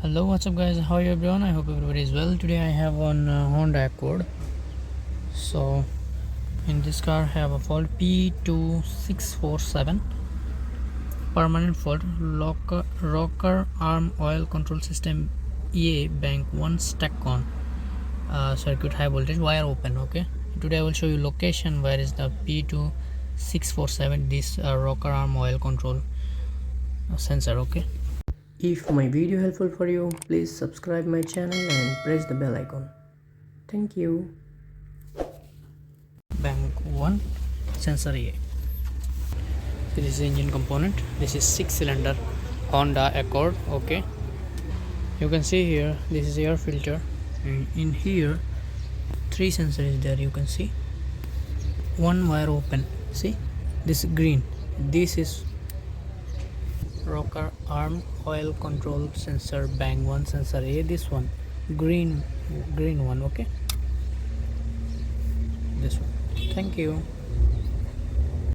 Hello, what's up guys, how are you everyone? I hope everybody is well. Today I have on Honda Accord. So in this car I have a fault P2647, permanent fault, rocker arm oil control system EA bank 1 stack on, circuit high voltage, wire open. Okay, today I will show you location where is the P2647, this rocker arm oil control sensor. Okay, if my video helpful for you, please subscribe my channel and press the bell icon. Thank you. Bank 1 sensor A. This is the engine component. This is 6-cylinder Honda Accord. Okay, you can see here this is air filter, and in here 3 sensors is there. You can see one wire open. See this green, this is rocker arm oil control sensor bank 1 sensor A. This one green one. Okay, this one. Thank you.